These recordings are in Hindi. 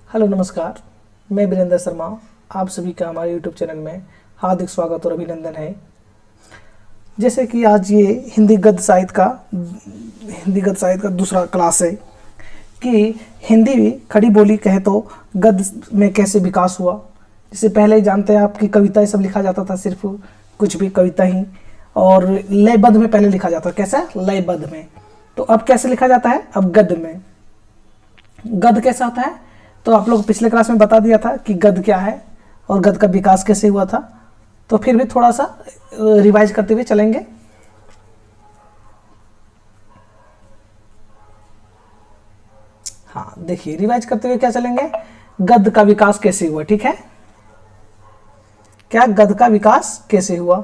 हेलो नमस्कार, मैं वीरेंद्र शर्मा। आप सभी का हमारे यूट्यूब चैनल में हार्दिक स्वागत और अभिनंदन है। जैसे कि आज ये हिंदी गद्य साहित्य का दूसरा क्लास है कि हिंदी खड़ी बोली कहे तो गद्य में कैसे विकास हुआ। जैसे पहले ही जानते हैं आप कि कविता ये सब लिखा जाता था, सिर्फ कुछ भी कविता ही, और लयबद्ध में पहले लिखा जाता था। कैसा? लयबद्ध में। तो अब कैसे लिखा जाता है? अब गद्य में। गद्य कैसा होता है तो आप लोग पिछले क्लास में बता दिया था कि गद्य क्या है और गद्य का विकास कैसे हुआ था। तो फिर भी थोड़ा सा रिवाइज करते हुए चलेंगे। हाँ देखिए, रिवाइज करते हुए क्या चलेंगे, गद्य का विकास कैसे हुआ। ठीक है, क्या गद्य का विकास कैसे हुआ।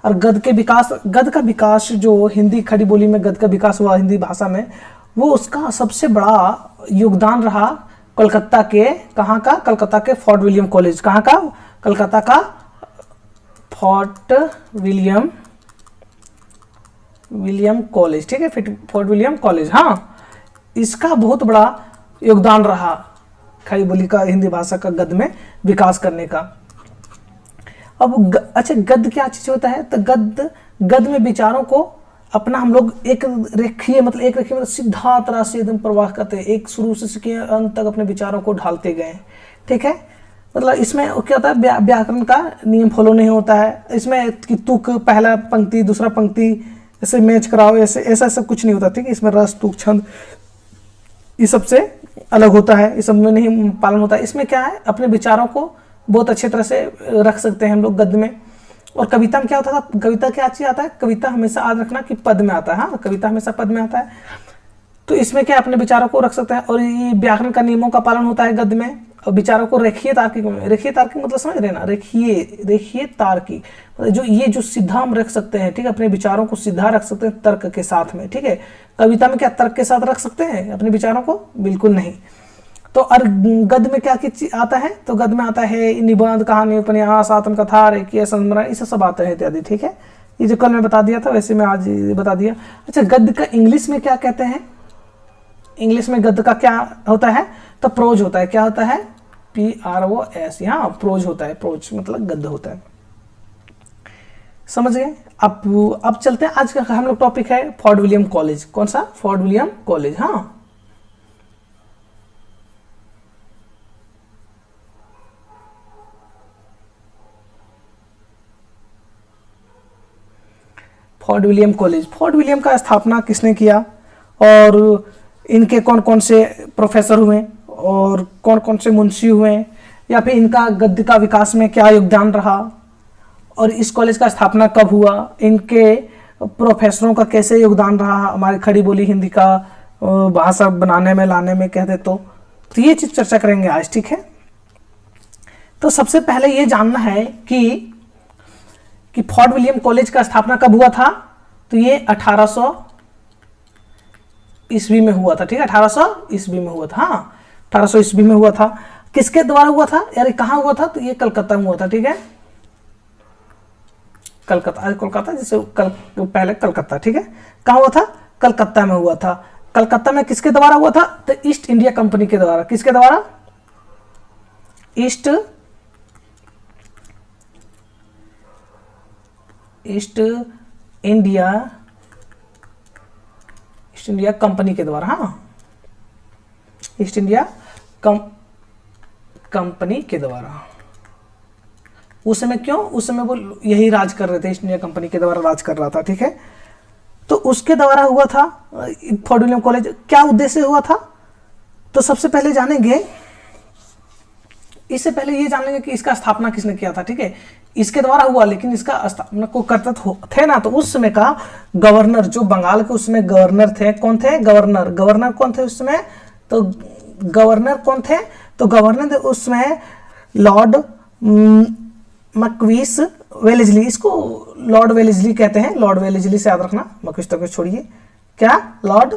और गद्य का विकास जो हिंदी खड़ी बोली में गद्य का विकास हुआ हिंदी भाषा में, वो उसका सबसे बड़ा योगदान रहा कलकत्ता के, कहाँ का? कलकत्ता के फोर्ट विलियम कॉलेज। कहाँ का? कलकत्ता का फोर्ट विलियम कॉलेज। ठीक है, फोर्ट विलियम कॉलेज। हाँ, इसका बहुत बड़ा योगदान रहा खड़ी बोली का, हिंदी भाषा का गद्य में विकास करने का। अब अच्छा, गद्य क्या चीज होता है? तो गद्य में विचारों को अपना हम लोग एक रेखीय मतलब सीधा तरह से एकदम प्रवाह करते हैं, एक शुरू से अंत तक अपने विचारों को ढालते गए। ठीक है, मतलब इसमें क्या होता है, व्याकरण का नियम फॉलो नहीं होता है इसमें कि तुक, पहला पंक्ति दूसरा पंक्ति ऐसे मैच कराओ, ऐसे ऐसा सब कुछ नहीं होता। ठीक है, इसमें रस तुक छंद ये सबसे अलग होता है, इस सब में नहीं पालन होता है। इसमें क्या है, अपने विचारों को बहुत अच्छे तरह से रख सकते हैं हम लोग गद्य में। और कविता में क्या होता था, कविता क्या चीज आता है, कविता हमेशा याद रखना कि पद में आता है। हाँ, कविता हमेशा पद में आता है। तो इसमें क्या अपने विचारों को रख सकते हैं और ये व्याकरण का नियमों का पालन होता है गद्य में। और विचारों को रेखीय तार्किक मतलब समझ रहे ना, रेखीय तार्किक मतलब जो सीधा हम रख सकते हैं। ठीक है, अपने विचारों को सीधा रख सकते हैं तर्क के साथ में। ठीक है, कविता में क्या तर्क के साथ रख सकते हैं अपने विचारों को? बिल्कुल नहीं। तो और गद्य में क्या आता है? तो गद्य में आता है निबंध, कहानी, उपन्यास, आत्मकथा, रेखीय संस्मरण, इसे सब आते हैं इत्यादि। ठीक है, ये जो कल मैं बता दिया था वैसे मैं आज बता दिया। अच्छा, गद्य का इंग्लिश में क्या कहते हैं? इंग्लिश में गद्य का क्या होता है? तो प्रोज होता है। क्या होता है? PROS। हाँ, प्रोज होता है। प्रोज मतलब गद्य होता है। समझ गए? अब चलते हैं, आज का हम लोग टॉपिक है फोर्ट विलियम कॉलेज। कौन सा? Fort William college. हाँ, Fort William college. Fort William का स्थापना किसने किया और इनके कौन कौन से प्रोफेसर हुए और कौन कौन से मुंशी हुए, या फिर इनका गद्य का विकास में क्या योगदान रहा, और इस कॉलेज का स्थापना कब हुआ, इनके प्रोफेसरों का कैसे योगदान रहा हमारी खड़ी बोली हिंदी का भाषा बनाने में, लाने में कहते तो ये चीज चर्चा करेंगे आज। ठीक है, तो सबसे पहले ये जानना है कि फोर्ट विलियम कॉलेज का स्थापना कब हुआ था। तो ये 1800 ईस्वी में हुआ था। ठीक है, 1800 ईस्वी में हुआ था। हाँ, 1800 ईस्वी में हुआ था। किसके द्वारा हुआ था यार, कहाँ हुआ था? तो ये कलकत्ता में हुआ था। ठीक है, कोलकाता जैसे पहले कलकत्ता। ठीक है, कहाँ हुआ था? कलकत्ता में हुआ था। कलकत्ता में किसके द्वारा हुआ था? तो ईस्ट इंडिया कंपनी के द्वारा। किसके द्वारा? ईस्ट इंडिया कंपनी के द्वारा। हाँ, ईस्ट इंडिया कंपनी के द्वारा। उस समय क्यों? उस समय वो यही राज कर रहे थे, ईस्ट इंडिया कंपनी के द्वारा राज कर रहा था। ठीक है, तो उसके द्वारा हुआ था फोर्ट विलियम कॉलेज। क्या उद्देश्य हुआ था? तो सबसे पहले जानेंगे, इससे पहले ये जान लेंगे कि इसका स्थापना किसने किया था। ठीक है, इसके द्वारा हुआ, लेकिन इसका स्थापना को करते थे ना, तो उस समय का गवर्नर, जो बंगाल के उसमें गवर्नर थे, कौन थे? गवर्नर कौन थे उस समय? तो गवर्नर कौन थे? तो गवर्नर उसमें लॉर्ड मक्विस वेलेस्ली, इसको लॉर्ड वेलेस्ली कहते हैं। लॉर्ड वेलेस्ली से याद रखना, मक्विस तक छोड़िए। क्या? Lord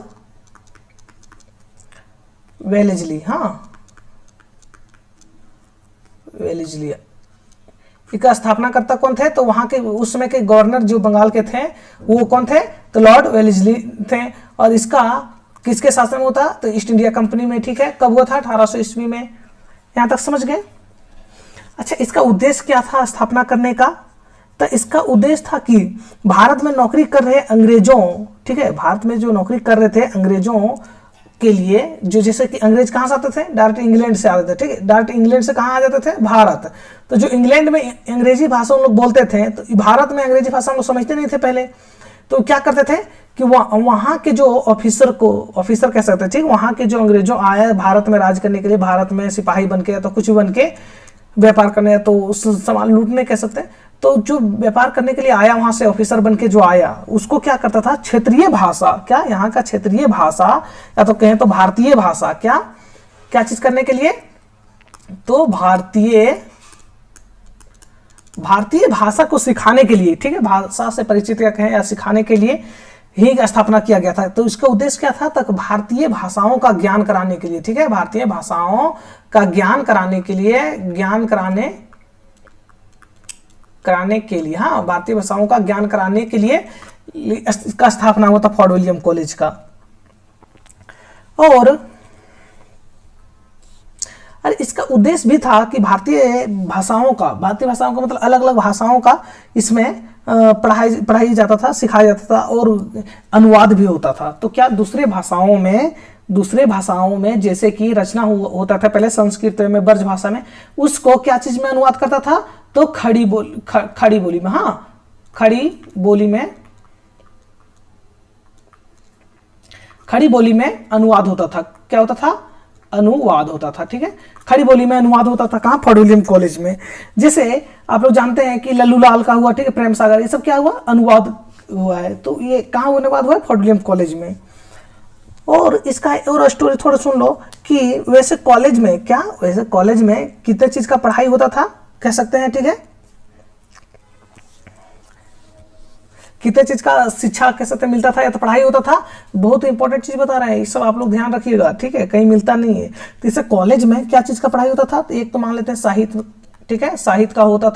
Wellesley. हाँ, वेलेस्ली। इसका स्थापनाकर्ता कौन थे? तो वहां के उस समय के गवर्नर जो बंगाल के थे वो कौन थे? तो लॉर्ड वेलेस्ली थे। और इसका किसके शासन में होता? तो ईस्ट इंडिया कंपनी में। ठीक है, कब हुआ था? 1800 ईस्वी में। यहां तक समझ गए? अच्छा, इसका उद्देश्य क्या था स्थापना करने का? तो इसका उद्देश्य था कि भारत में नौकरी कर रहे अंग्रेजों, ठीक है, भारत में जो नौकरी कर रहे थे अंग्रेजों के लिए, जो जैसे कि अंग्रेज कहाँ से आते थे? डायरेक्ट इंग्लैंड से आते थे, ठीक है, डायरेक्ट इंग्लैंड से कहाँ आ जाते थे? भारत। तो जो इंग्लैंड में अंग्रेजी भाषा उन लोग बोलते थे, तो भारत में अंग्रेजी भाषा हम लोग समझते नहीं थे पहले, तो क्या करते थे कि वहाँ के जो ऑफिसर को, ऑफिसर कह सकते थे, ठीक, वहाँ के जो अंग्रेजों आए भारत में राज करने के लिए, भारत में सिपाही बन के या तो कुछ भी बन के व्यापार करने, तो उस सामान लूटने कह सकते हैं, तो जो व्यापार करने के लिए आया वहां से ऑफिसर बन के जो आया, उसको क्या करता था? क्षेत्रीय भाषा, क्या यहाँ का क्षेत्रीय भाषा या तो कहें तो भारतीय भाषा, क्या क्या चीज करने के लिए? तो भारतीय भाषा को सिखाने के लिए, ठीक है, भाषा से परिचित या कहें या सिखाने के लिए ही स्थापना किया गया था। तो इसका उद्देश्य क्या था? तक भारतीय भाषाओं का ज्ञान कराने के लिए, ठीक है, भारतीय भाषाओं का ज्ञान कराने के लिए, हाँ, भारतीय भाषाओं का ज्ञान कराने के लिए इसका स्थापना हुआ था फोर्ट विलियम कॉलेज का। और अरे इसका उद्देश्य भी था कि भारतीय भाषाओं का मतलब अलग अलग भाषाओं का इसमें पढ़ाई जाता था, सिखाया जाता था और अनुवाद भी होता था। तो क्या दूसरे भाषाओं में जैसे कि रचना होता था पहले संस्कृत में, ब्रज भाषा में, उसको क्या चीज में अनुवाद करता था? तो खड़ी बोली में, हाँ, खड़ी बोली में अनुवाद होता था। क्या होता था? अनुवाद होता था, ठीक है, खड़ी बोली में अनुवाद होता था। कहाँ? फोर्ट विलियम कॉलेज में। जैसे आप लोग जानते हैं कि लल्लू लाल का हुआ, ठीक है, प्रेम सागर, ये सब क्या हुआ? अनुवाद हुआ है। तो ये कहाँ अनुवाद हुआ है? फोर्ट विलियम कॉलेज में। और इसका और स्टोरी थोड़ा सुन लो कि वैसे कॉलेज में कितने चीज का पढ़ाई होता था कह सकते हैं, ठीक है, कितने चीज का शिक्षा कह सकते मिलता था या तो पढ़ाई होता था। बहुत इंपॉर्टेंट चीज बता रहे हैं, ये सब आप लोग ध्यान रखिएगा, ठीक है, कहीं मिलता नहीं है। तो इससे कॉलेज में क्या चीज का पढ़ाई होता था? तो एक तो मान लेते हैं साहित्य, ठीक है, साहित्य का होता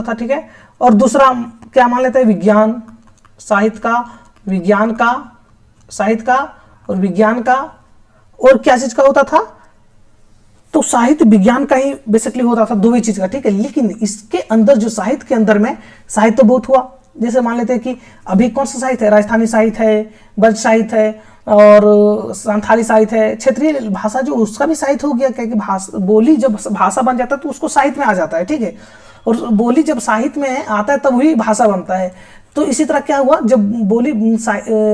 था, ठीक है, और दूसरा क्या मान लेते हैं? विज्ञान, साहित्य का और विज्ञान का। और क्या चीज का होता था? तो साहित्य विज्ञान का ही बेसिकली होता था, दो ही चीज का, ठीक है। लेकिन इसके अंदर जो साहित्य के अंदर में साहित्य तो बहुत हुआ। जैसे मान लेते हैं कि अभी कौन सा साहित्य है? राजस्थानी साहित्य है, ब्रज साहित्य है और संथाली साहित्य है। क्षेत्रीय भाषा जो उसका भी साहित्य हो गया, क्योंकि बोली जब भाषा बन जाता है तो उसको साहित्य में आ जाता है, ठीक है, और बोली जब साहित्य में आता है तब वही भाषा बनता है। तो इसी तरह क्या हुआ, जब बोली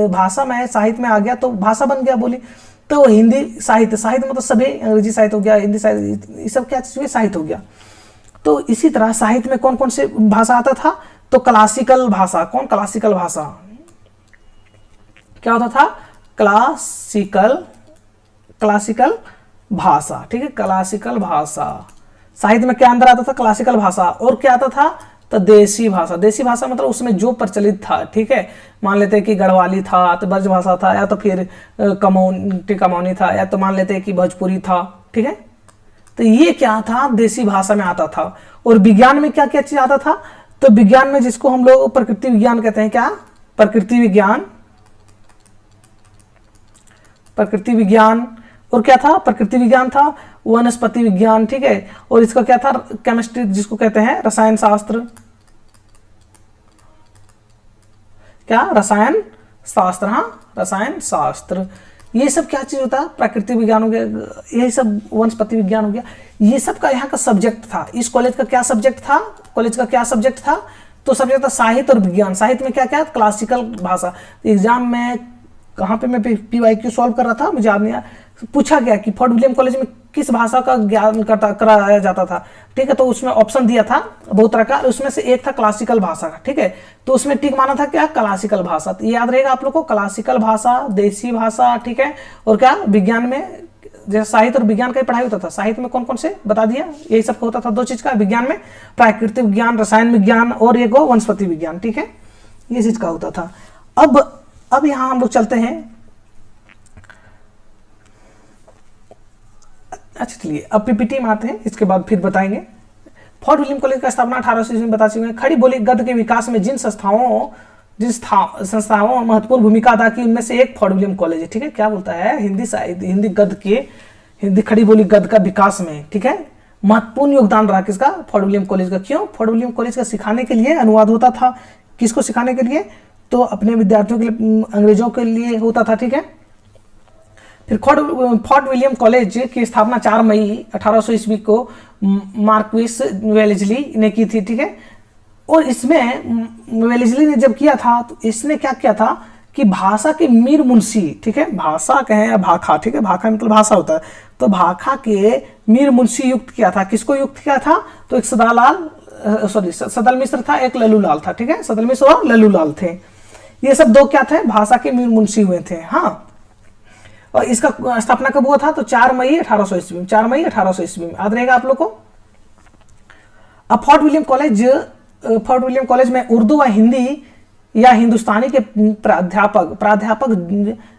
भाषा में साहित्य में आ गया तो भाषा बन गया बोली। तो हिंदी साहित्य मतलब सभी, अंग्रेजी साहित्य हो गया, हिंदी साहित्य, ये सब क्या चीज साहित्य हो गया। तो इसी तरह साहित्य में कौन कौन से भाषा आता था? तो क्लासिकल भाषा। कौन? क्लासिकल भाषा। क्या होता था? क्लासिकल भाषा, ठीक है, क्लासिकल भाषा। साहित्य में क्या अंदर आता था? क्लासिकल भाषा। और क्या आता था? तो देसी भाषा मतलब उसमें जो प्रचलित था, ठीक है, मान लेते हैं कि गढ़वाली था तो ब्रज भाषा था, या तो फिर कमौनी था, या तो मान लेते हैं कि भोजपुरी था, ठीक है। तो ये क्या था? देसी भाषा में आता था। और विज्ञान में क्या क्या चीज आता था? तो विज्ञान में जिसको हम लोग प्रकृति विज्ञान कहते हैं, क्या? प्रकृति विज्ञान। और क्या था? प्रकृति विज्ञान था, वनस्पति विज्ञान, ठीक है, और इसका क्या था? केमिस्ट्री, जिसको कहते हैं रसायन शास्त्र। क्या? रसायन शास्त्र। ये सब क्या चीज होता है? प्राकृतिक विज्ञान हो गया, यही सब वनस्पति विज्ञान हो गया। ये सब का यहाँ का सब्जेक्ट था। इस कॉलेज का क्या सब्जेक्ट था? तो सब्जेक्ट था साहित्य और विज्ञान। साहित्य में क्या क्या? क्लासिकल भाषा। एग्जाम में कहाँ पे मैं PYQ सॉल्व कर रहा था, मुझे याद नहीं आया, पूछा गया कि फोर्ट विलियम कॉलेज में किस भाषा का ज्ञान कराया जाता था, ठीक है। तो उसमें ऑप्शन दिया था बहुत तरह का, उसमें से एक था क्लासिकल भाषा का, ठीक है। तो उसमें टिक माना था क्या? क्लासिकल भाषा। तो ये याद रहेगा आप लोग को, क्लासिकल भाषा, देसी भाषा, ठीक है। और क्या? विज्ञान में जैसे साहित्य और विज्ञान का ही पढ़ाई होता था। साहित्य में कौन कौन से बता दिया, यही सब होता था, दो चीज का। विज्ञान में प्राकृतिक विज्ञान, रसायन विज्ञान, और एक वनस्पति विज्ञान, ठीक है, ये चीज का होता था। अब यहाँ हम लोग चलते हैं। अच्छा चलिए, अब PPT में आते हैं, इसके बाद फिर बताएंगे। फोर्ट विलियम कॉलेज का स्थापना 1800 में बता चुके हैं। खड़ी बोली गद्य के विकास में जिन संस्थाओं महत्वपूर्ण भूमिका अदा की, उनमें से एक फोर्ट विलियम कॉलेज है, ठीक है। क्या बोलता है? हिंदी गद्य हिंदी खड़ी बोली गद्य का विकास में, ठीक है, महत्वपूर्ण योगदान रहा किसका, फोर्ट विलियम कॉलेज का। क्यों? फोर्ट विलियम कॉलेज का सिखाने के लिए अनुवाद होता था। किसको सिखाने के लिए? तो अपने विद्यार्थियों के लिए, अंग्रेजों के लिए होता था, ठीक है। फिर फोर्ट विलियम कॉलेज की स्थापना 4 मई 1800 ईस्वी को मार्क्विस वेलेस्ली ने की थी, ठीक है। और इसमें वेलेस्ली ने जब किया था तो इसने क्या किया था कि भाषा के मीर मुंशी, ठीक है, भाषा कहें या भाखा, ठीक है, भाखा मतलब भाषा होता है, तो भाखा के मीर मुंशी युक्त किया था। किसको युक्त किया था? तो एक सदल मिश्र था, एक लल्लू लाल था, ठीक है, सदल मिश्र और लल्लू लाल थे। ये सब दो क्या थे? भाषा के मीर मुंशी हुए थे। हाँ, और इसका स्थापना कब हुआ था? तो 4 मई 1800 ईस्वी में, 4 मई 1800 ईस्वी में, याद रहेगा आप लोग को। अब फोर्ट विलियम कॉलेज में उर्दू व हिंदी या हिंदुस्तानी के प्राध्यापक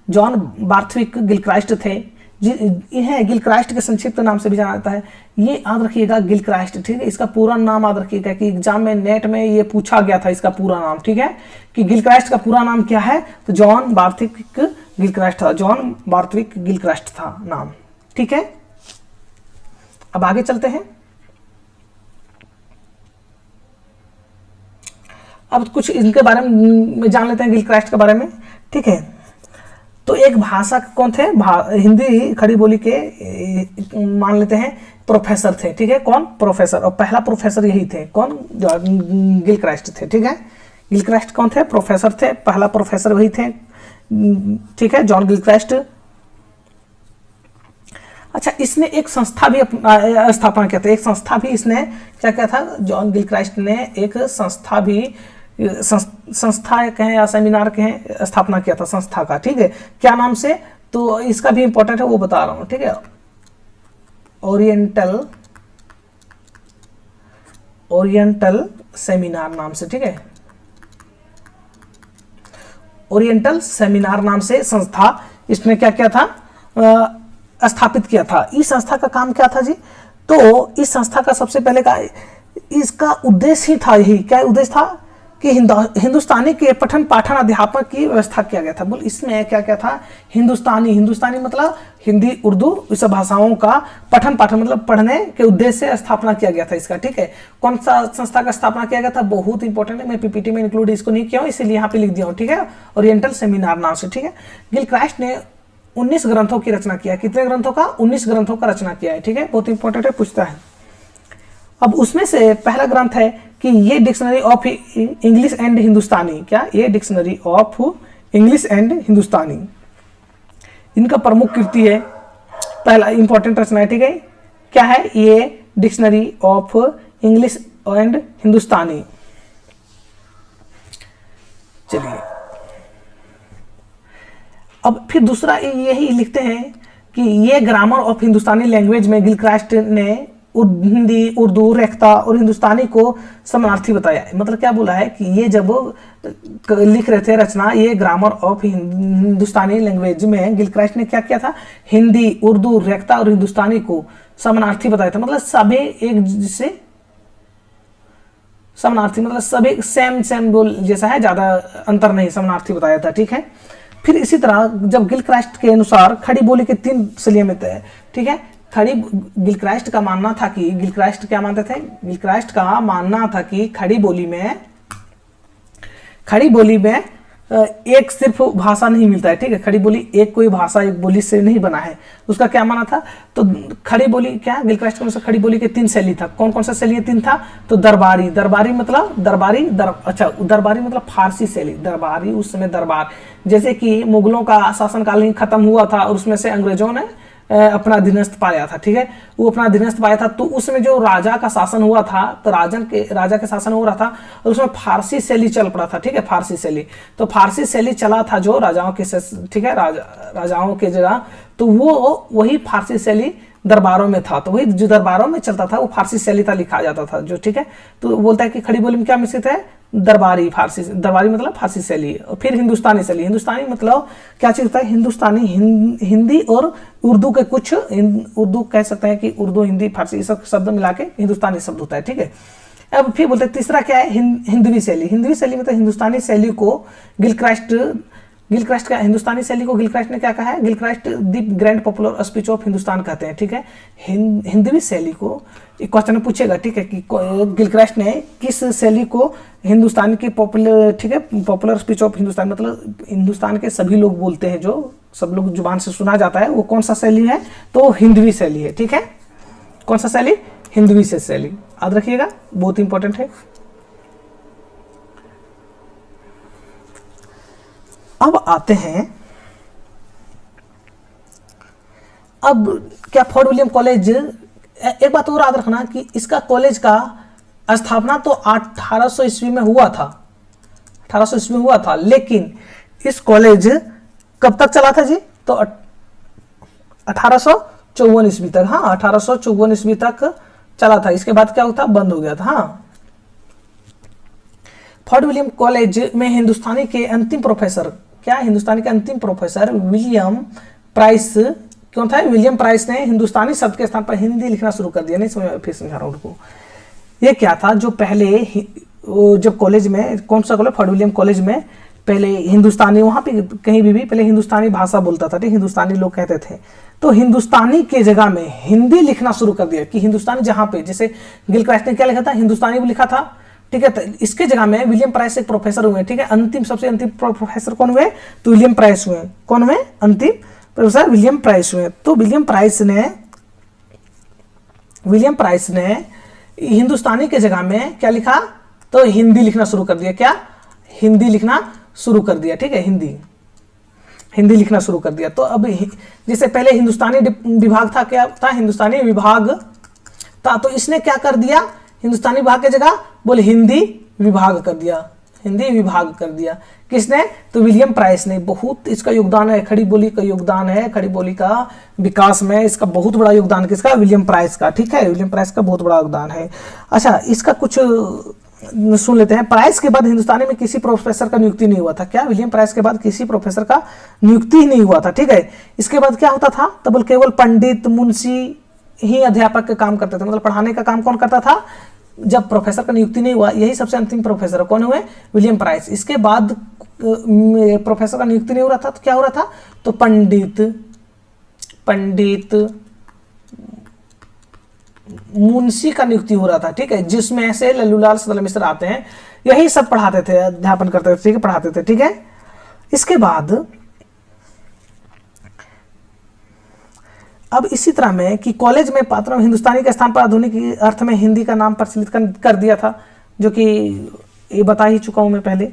जॉन बार्थविक गिलक्राइस्ट थे। इन्हें गिलक्राइस्ट के संक्षिप्त नाम से भी जाना जाता है। ये याद रखिएगा गिलक्राइस्ट, ठीक है, इसका पूरा नाम याद रखिएगा कि एग्जाम में नेट में ये पूछा गया था इसका पूरा नाम, ठीक है, कि गिलक्राइस्ट का पूरा नाम क्या है? तो जॉन बार्थविक गिलक्राइस्ट था, जॉन बार्थविक गिलक्राइस्ट था नाम, ठीक है। अब आगे चलते हैं। अब कुछ इनके बारे में जान लेते हैं, गिलक्राइस्ट के बारे में, ठीक है। तो एक भाषा कौन थे? हिंदी खड़ी बोली के मान लेते हैं प्रोफेसर थे, ठीक है। कौन? प्रोफेसर। और पहला प्रोफेसर यही थे, कौन? गिलक्राइस्ट थे, ठीक है। गिलक्राइस्ट कौन थे? प्रोफेसर थे, पहला प्रोफेसर वही थे, ठीक है, जॉन गिलक्राइस्ट। अच्छा, इसने एक संस्था भी स्थापना किया था, एक संस्था भी इसने क्या किया था? जॉन गिलक्राइस्ट ने एक संस्था भी, संस्था कहें या सेमिनार कहें, स्थापना किया था संस्था का, ठीक है। क्या नाम से? तो इसका भी इंपॉर्टेंट है, वो बता रहा हूं, ठीक है। ओरिएंटल सेमिनार नाम से, ठीक है, ओरिएंटल सेमिनार नाम से संस्था इसने क्या किया था? स्थापित किया था। इस संस्था का काम क्या था जी? तो इस संस्था का सबसे पहले का इसका उद्देश्य ही था, यही क्या उद्देश्य था कि हिंदुस्तानी के पठन पाठन अध्यापक की व्यवस्था किया गया था। बोल इसमें क्या क्या था? हिंदुस्तानी मतलब हिंदी उर्दू इस भाषाओं का पठन पाठन मतलब पढ़ने के उद्देश्य से स्थापना किया गया था इसका, ठीक है। कौन सा संस्था का स्थापना किया गया था? बहुत इंपॉर्टेंट है, मैं पीपीटी में इंक्लूड इसको नहीं किया हूं, इसीलिए यहाँ पे लिख दिया हूँ, ठीक है, ओरिएंटल सेमिनार नाम से, ठीक है। गिलक्राइस्ट ने 19 ग्रंथों की रचना किया। कितने ग्रंथों का? 19 ग्रंथों का रचना किया है, ठीक है, बहुत इंपॉर्टेंट है, पूछता है। अब उसमें से पहला ग्रंथ है कि ये डिक्शनरी ऑफ इंग्लिश एंड हिंदुस्तानी, क्या? ये डिक्शनरी ऑफ इंग्लिश एंड हिंदुस्तानी इनका प्रमुख कृति है, पहला इंपॉर्टेंट रचना है, ठीक है। क्या है? ये डिक्शनरी ऑफ इंग्लिश एंड हिंदुस्तानी। चलिए, अब फिर दूसरा यही लिखते हैं कि ये ग्रामर ऑफ हिंदुस्तानी लैंग्वेज में गिलक्राइस्ट ने हिंदी, उर्दू, रेख्ता और हिंदुस्तानी को समानार्थी बताया। मतलब क्या बोला है कि ये जब लिख रहे थे रचना, ये ग्रामर ऑफ हिंदुस्तानी लैंग्वेज में गिलक्राइस्ट ने क्या किया था? हिंदी, उर्दू, रेख्ता और हिंदुस्तानी को समानार्थी बताया था। मतलब सभी एक जिससे समानार्थी मतलब सभी सेम बोल जैसा है, ज्यादा अंतर नहीं, समानार्थी बताया था, ठीक है। फिर इसी तरह जब गिलक्राइस्ट के अनुसार खड़ी बोली के 3 संलियमित है, ठीक है। गिलक्राइस्ट का मानना था कि गिलक्राइस्ट क्या मानते थे? गिलक्राइस्ट का मानना था कि खड़ी बोली में एक सिर्फ भाषा नहीं मिलता है, ठीक है। खड़ी बोली एक कोई भाषा एक बोली से नहीं बना है, उसका क्या माना था? तो खड़ी बोली क्या? गिलक्राइस्ट के अनुसार खड़ी बोली के 3 शैली था। कौन कौन सा शैली 3 था? तो दरबारी मतलब दरबारी मतलब फारसी शैली। दरबारी उस समय दरबार, जैसे कि मुगलों का शासनकाल ही खत्म हुआ था और उसमें से अंग्रेजों ने अपना अधीनस्थ पाया था, ठीक है। वो अपना अधीनस्थ पाया था, तो उसमें जो राजा का शासन हुआ था, तो राजा के शासन हो रहा था और उसमें फारसी शैली चल पड़ा था, ठीक है। फारसी शैली, तो फारसी शैली चला था जो राजाओं के, ठीक है, राजाओं के जगह, तो वो वही फारसी शैली दरबारों में था। तो वही जो दरबारों में चलता था वो फारसी शैली था, लिखा जाता था जो, ठीक है। तो बोलता है कि खड़ी बोली में क्या मिश्रित है? दरबारी मतलब फारसी शैली। और फिर हिंदुस्तानी शैली। हिंदुस्तानी मतलब क्या चीज होता है? हिंदुस्तानी हिंदी और उर्दू के कुछ, उर्दू कह सकते हैं कि उर्दू, हिंदी, फारसी सब शब्द मिला के हिंदुस्तानी शब्द होता है, ठीक है। अब फिर बोलते हैं तीसरा क्या है? हिंदवी शैली। हिंदवी शैली मतलब हिंदुस्तानी शैली को गिलक्राइस्ट गिलक्रास्ट का हिंदुस्तानी शैली को गिलक्रास्ट ने क्या कहा है? Gilchrist the grand popular speech of Hindustan कहते हैं, ठीक है। हिंदवी शैली को एक क्वेश्चन में पूछेगा, ठीक है, कि गिलक्रास्ट ने किस शैली को हिंदुस्तान की पॉपुलर, ठीक है, पॉपुलर स्पीच ऑफ हिंदुस्तान, मतलब हिंदुस्तान के सभी लोग बोलते हैं, जो सब लोग जुबान से सुना जाता है, वो कौन सा शैली है? तो हिंदवी शैली है, ठीक है। कौन सा शैली? हिंदवी से शैली, याद रखिएगा, बहुत इंपॉर्टेंट है। अब आते हैं, अब क्या फोर्ट विलियम कॉलेज, एक बात और याद रखना कि इसका कॉलेज का स्थापना तो 1800 ईस्वी में हुआ था, 1800 ईस्वी में हुआ था, लेकिन इस कॉलेज कब तक चला था जी? तो 1854 ईस्वी तक, हाँ 1854 ईस्वी तक चला था। इसके बाद क्या होता? बंद हो गया था। हाँ, फोर्ट विलियम कॉलेज में हिंदुस्तानी के अंतिम प्रोफेसर, क्या हिंदुस्तानी के अंतिम प्रोफेसर विलियम प्राइस, क्यों था? विलियम प्राइस ने हिंदुस्तानी शब्द के स्थान पर हिंदी लिखना शुरू कर दिया। नहीं समझ, फिर समझा रहा हूं उनको। ये क्या था? जो पहले जब कॉलेज में, कौन सा कॉलेज? फोर्ट विलियम कॉलेज में पहले हिंदुस्तानी, वहां पे कहीं भी पहले हिंदुस्तानी भाषा बोलता था, ठीक, हिंदुस्तानी लोग कहते थे, तो हिंदुस्तानी के जगह में हिंदी लिखना शुरू कर दिया। कि हिंदुस्तानी जहां पे, जैसे गिलक्रास्ट ने क्या लिखा था? हिंदुस्तानी भी लिखा था, ठीक है। तो इसके जगह में विलियम प्राइस एक प्रोफेसर हुए, ठीक है। अंतिम, सबसे अंतिम प्रोफेसर कौन हुए? तो विलियम प्राइस हुए। कौन हुए? अंतिम प्रोफेसर विलियम प्राइस हुए। तो विलियम प्राइस ने हिंदुस्तानी के जगह में क्या लिखा? तो हिंदी लिखना शुरू कर दिया। क्या? हिंदी लिखना शुरू कर दिया, ठीक है, हिंदी लिखना शुरू कर दिया। तो अब जैसे पहले हिंदुस्तानी विभाग था, क्या था? हिंदुस्तानी विभाग था, तो इसने क्या कर दिया? हिंदुस्तानी विभाग की जगह बोले हिंदी विभाग कर दिया, हिंदी विभाग कर दिया। किसने? तो विलियम प्राइस ने। बहुत इसका योगदान है, खड़ी बोली का योगदान है, खड़ी बोली का विकास में इसका बहुत बड़ा योगदान किसका? विलियम प्राइस का, ठीक है, विलियम प्राइस का बहुत बड़ा योगदान है। अच्छा, इसका कुछ सुन लेते हैं। प्राइस के बाद हिंदुस्तानी में किसी प्रोफेसर का नियुक्ति नहीं हुआ था। क्या? विलियम प्राइस के बाद किसी प्रोफेसर का नियुक्ति ही नहीं हुआ था, ठीक है। इसके बाद क्या होता था? तब केवल पंडित, मुंशी ही अध्यापक का काम करते थे, मतलब पढ़ाने का काम कौन करता था? जब प्रोफेसर का नियुक्ति नहीं हुआ, यही सबसे अंतिम प्रोफेसर कौन हुए? William price. इसके बाद प्रोफेसर का नियुक्ति नहीं हो रहा था, तो क्या हो रहा था? तो पंडित मुंशी का नियुक्ति हो रहा था, ठीक है, जिसमें से लल्लूलाल सदल मिश्र आते हैं। यही सब पढ़ाते थे, अध्यापन करते थे, ठीक है, पढ़ाते थे, ठीक है। इसके बाद अब इसी तरह में कि कॉलेज में पात्रों हिंदुस्तानी के स्थान पर आधुनिक अर्थ में हिंदी का नाम प्रचलित कर दिया था, जो कि ये बता ही चुका हूं मैं पहले।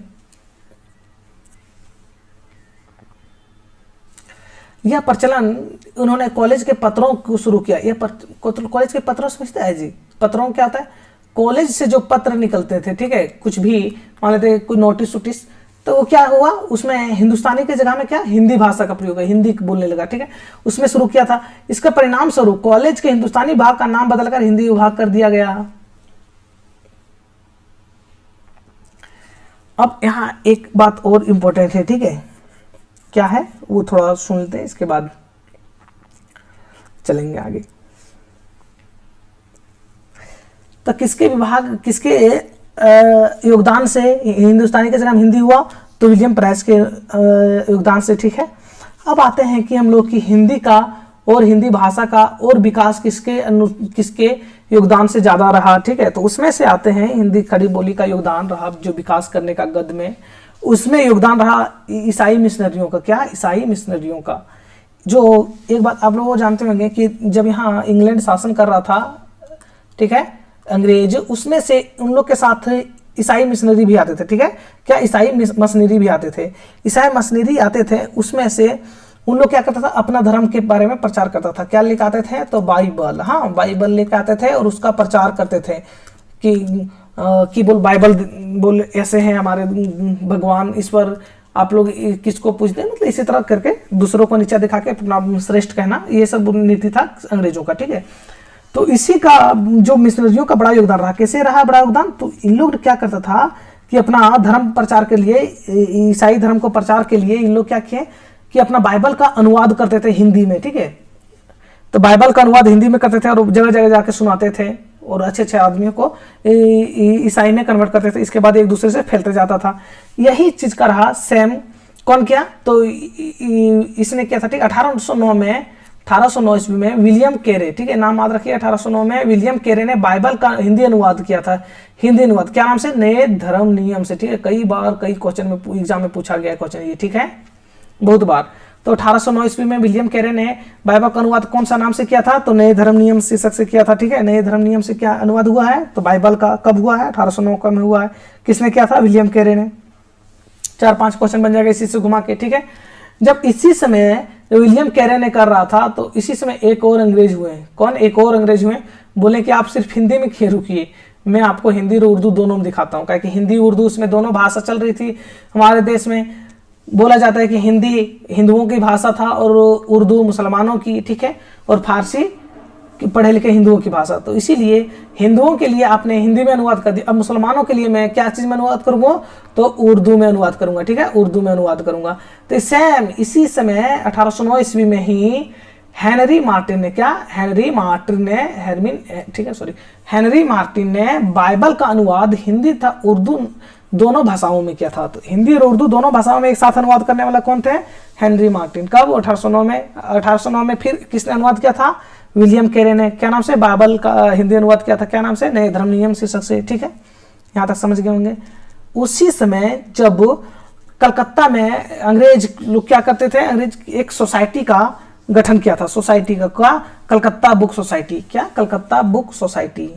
यह प्रचलन उन्होंने कॉलेज के पत्रों को शुरू किया। यह कॉलेज के पत्रों समझते हैं जी? पत्रों क्या होता है? कॉलेज से जो पत्र निकलते थे, ठीक है, कुछ भी मान लेते कोई नोटिस वोटिस, तो वो क्या हुआ? उसमें हिंदुस्तानी के जगह में क्या? हिंदी भाषा का प्रयोग है, हिंदी बोलने लगा, ठीक है, उसमें शुरू किया था। इसका परिणाम स्वरूप कॉलेज के हिंदुस्तानी विभाग का नाम बदलकर हिंदी विभाग कर दिया गया। अब यहां एक बात और इंपॉर्टेंट है, ठीक है, क्या है वो थोड़ा सुन लेते हैं, इसके बाद चलेंगे आगे। तो किसके योगदान से हिंदुस्तानी के जगह हिंदी हुआ? तो विलियम प्राइस के योगदान से, ठीक है। अब आते हैं कि हम लोग की हिंदी का और हिंदी भाषा का और विकास किसके योगदान से ज्यादा रहा, ठीक है। तो उसमें से आते हैं हिंदी खड़ी बोली का योगदान रहा जो विकास करने का गद में, उसमें योगदान रहा ईसाई मिशनरियों का। क्या? ईसाई मिशनरियों का। जो एक बात आप लोग जानते होंगे कि जब यहाँ इंग्लैंड शासन कर रहा था, ठीक है, अंग्रेज, उसमें से उन लोग के साथ ईसाई मिशनरी भी आते थे, ठीक है। क्या? ईसाई मिशनरी भी आते थे। ईसाई मिशनरी आते थे, उसमें से उन लोग क्या करता था? अपना धर्म के बारे में प्रचार करता था। क्या लेके आते थे? तो बाइबल, हाँ, बाइबल लेके आते थे और उसका प्रचार करते थे कि बोल बाइबल बोल ऐसे हैं हमारे भगवान, ईश्वर, आप लोग किसको पूछते हैं, मतलब इसी तरह करके दूसरों को नीचा दिखा के अपना श्रेष्ठ कहना, ये सब नीति था अंग्रेजों का, ठीक है। तो इसी का जो मिशनरियों का बड़ा योगदान रहा। कैसे रहा बड़ा योगदान? तो इन लोग क्या करता था कि अपना धर्म प्रचार के लिए, ईसाई धर्म को प्रचार के लिए इन लोग क्या किए कि अपना बाइबल का अनुवाद करते थे हिंदी में, ठीक है। तो बाइबल का अनुवाद हिंदी में करते थे और जगह जगह जाके सुनाते थे और अच्छे अच्छे आदमियों को ईसाई में कन्वर्ट करते थे। इसके बाद एक दूसरे से फैलते जाता था। यही चीज का रहा सेम कौन किया? तो इसने किया था, ठीक। 1809 ईस्वी में विलियम केरे, ठीक है, नाम याद रखिए। 1809 में विलियम केरे ने बाइबल का हिंदी अनुवाद किया था। हिंदी अनुवाद क्या नाम से? नए धर्म नियम से, ठीक है। कई बार कई क्वेश्चन में एग्जाम में पूछा गया क्वेश्चन ये, ठीक है, बहुत बार। तो 1809 ईस्वी में विलियम केरे ने बाइबल का अनुवाद कौन सा नाम से किया था? तो नए धर्म नियम शीर्षक से किया था, ठीक है। नए धर्म नियम से क्या अनुवाद हुआ है? तो बाइबल का कब हुआ है? 1809 का में हुआ है। किसने किया था? विलियम केरे ने। 4-5 क्वेश्चन बन जाएगा इसी से घुमा के, ठीक है। जब इसी समय विलियम कैरे ने कर रहा था तो इसी समय एक और अंग्रेज हुए। कौन? एक और अंग्रेज हुए। बोले कि आप सिर्फ हिंदी में क्यों रुकिए, मैं आपको हिंदी और उर्दू दोनों में दिखाता हूँ। क्योंकि हिंदी उर्दू उसमें दोनों भाषा चल रही थी हमारे देश में। बोला जाता है कि हिंदी हिंदुओं की भाषा था और उर्दू मुसलमानों की, ठीक है, और फारसी पढ़े लिखे हिंदुओं की भाषा। तो इसीलिए हिंदुओं के लिए आपने हिंदी में अनुवाद कर दिया, अब मुसलमानों के लिए मैं क्या चीज़ में अनुवाद करूँगा? तो उर्दू में अनुवाद करूँगा, ठीक है, उर्दू में अनुवाद करूँगा। तो सेम इसी समय 1809 ईस्वी में ही हेनरी मार्टिन ने क्या? हेनरी मार्टिन ने बाइबल का अनुवाद हिंदी तथा उर्दू दोनों भाषाओं में किया था। तो हिंदी और उर्दू दोनों भाषाओं में एक साथ अनुवाद करने वाला कौन थे? Henry Martin. कब? 1809 में। 1809 में फिर किसने अनुवाद किया था? विलियम केरे ने। क्या नाम से? बाइबल का हिंदी अनुवाद किया था। क्या नाम से? नए धर्म नियम शीर्षक से, ठीक है। यहाँ तक समझ गए होंगे। उसी समय जब कलकत्ता में अंग्रेज लोग क्या करते थे? अंग्रेज एक सोसाइटी का गठन किया था। सोसाइटी का कलकत्ता बुक सोसाइटी। क्या? Calcutta book society.